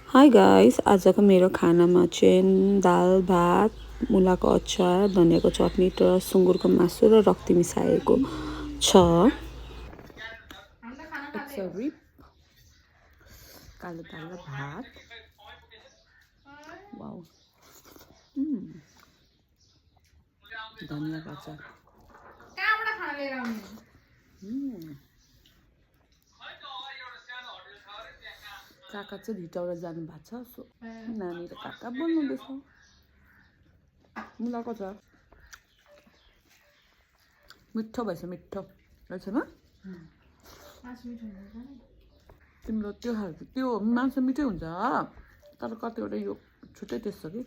High guys, आजको मेरो खानामा चाहिँ दाल भात, मुलाको अचार, धनियाको चटनी र सुँगुरको मासु र रक्ती मिसाएको छ। It's a rib, कालो दाल र भात। वाउ, धनियाको अचार। कहाँबाट खाना लिएर आउने? काका चाहिँ भिटाउरा जानु भएको छ। सो नानी र काका बोल्नुहुँदैछ। मुलाको अचार मिठो भएछ, मिठो रहेछ न। तिम्रो त्यो खालको त्यो मासु मिठै हुन्छ तर कतिवटा यो छुट्टै टेस्ट छ कि।